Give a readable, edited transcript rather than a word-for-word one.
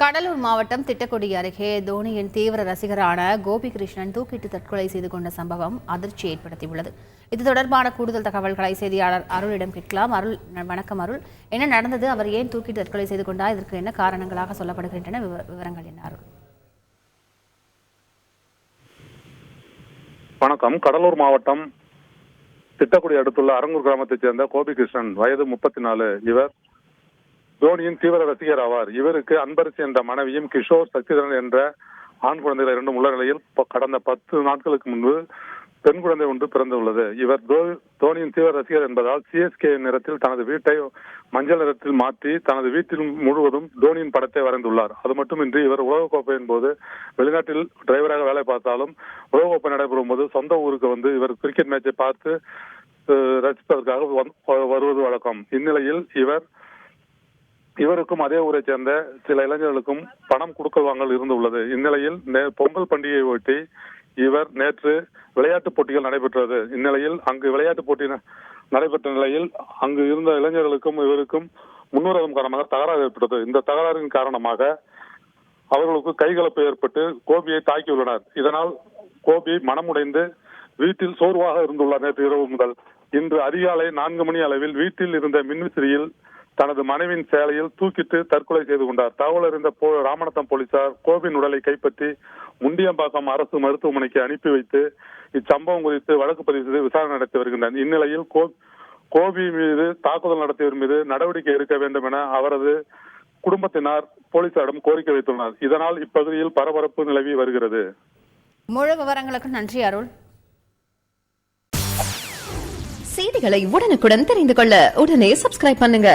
கடலூர் மாவட்டம் திட்டக்குடி அருகே தோனியின் தீவிர ரசிகரான கோபிகிருஷ்ணன் தூக்கிட்டு தற்கொலை செய்து கொண்ட சம்பவம் அதிர்ச்சி ஏற்படுத்தியுள்ளது. இது தொடர்பான கூடுதல் தகவல்களை செய்தியாளர் அருளிடம் கேட்கலாம். அருள், வணக்கம் அருள். என்ன நடந்தது? அவர் ஏன் தூக்கிட்டு தற்கொலை செய்து கொண்டார்? இதற்கு என்ன காரணங்களாக சொல்லப்படுகின்றன? விவரங்கள் என்ன அருள்? வணக்கம். கடலூர் மாவட்டம் திட்டக்குடி அடுத்துள்ள அரங்கூர் கிராமத்தைச் சேர்ந்த கோபிகிருஷ்ணன், வயது 34. இவர் தோனியின் தீவிர ரசிகர் ஆவார். இவருக்கு அன்பரசி என்ற மனைவியும் கிஷோர், சக்திதரன் என்ற ஆண் குழந்தைகள் இரண்டும் உள்ள நிலையில் கடந்த 10 நாட்களுக்கு முன்பு பெண் குழந்தை ஒன்று பிறந்துள்ளது. இவர் தோனியின் தீவிர ரசிகர் என்பதால் சிஎஸ்கே நிறத்தில் தனது வீட்டை மஞ்சள் நிறத்தில் மாற்றி தனது வீட்டில் முழுவதும் தோனியின் படத்தை வரைந்துள்ளார். அது மட்டுமின்றி இவர் உலகக்கோப்பையின் போது வெளிநாட்டில் டிரைவராக வேலை பார்த்தாலும் உலகக்கோப்பை நடைபெறும் போது சொந்த ஊருக்கு வந்து இவர் கிரிக்கெட் மேட்சை பார்த்து ரசிப்பதற்காக வருவது வழக்கம். இந்நிலையில் இவருக்கும் அதே ஊரை சேர்ந்த சில இளைஞர்களுக்கும் பணம் கொடுக்கல் வாங்கல் இருந்துள்ளது. இந்நிலையில் பொங்கல் பண்டிகையை ஒட்டி இவர் நேற்று விளையாட்டுப் போட்டிகள் நடைபெற்றது. இந்நிலையில் அங்கு விளையாட்டுப் போட்டி நடைபெற்ற நிலையில் அங்கு இருந்த இளைஞர்களுக்கும் இவருக்கும் முன்னுரிமை காரணமாக தகராறு ஏற்பட்டது. இந்த தகராறின் காரணமாக அவர்களுக்கு கைகலப்பு ஏற்பட்டு கோபியை தாக்கியுள்ளனர். இதனால் கோபி மனமுடைந்து வீட்டில் சோர்வாக இருந்துள்ளார். நேற்று இரவு முதல் இன்று அதிகாலை 4 மணி அளவில் வீட்டில் இருந்த மின்விசிறியில் தனது மனைவியின் சேலையில் தூக்கிட்டு தற்கொலை செய்து கொண்டார். தகவல் அறிந்த ராமநாதபுரம் போலீசார் கோபியின் உடலை கைப்பற்றி முண்டியம்பாக்கம் அரசு மருத்துவமனைக்கு அனுப்பி வைத்து இச்சம்பவம் குறித்து வழக்கு பதிவு செய்து விசாரணை நடத்தி வருகின்றனர். இந்நிலையில் கோபி மீது தாக்குதல் நடத்தியவர் மீது நடவடிக்கை எடுக்க வேண்டும் என அவரது குடும்பத்தினர் போலீசாரிடம் கோரிக்கை வைத்துள்ளனர். இதனால் இப்பகுதியில் பரபரப்பு நிலவி வருகிறது. முழு விவரங்களுக்கு நன்றி அருள். செய்திகளை உடனுக்குடன் தெரிந்து கொள்ள உடனே சப்ஸ்கிரைப் பண்ணுங்க.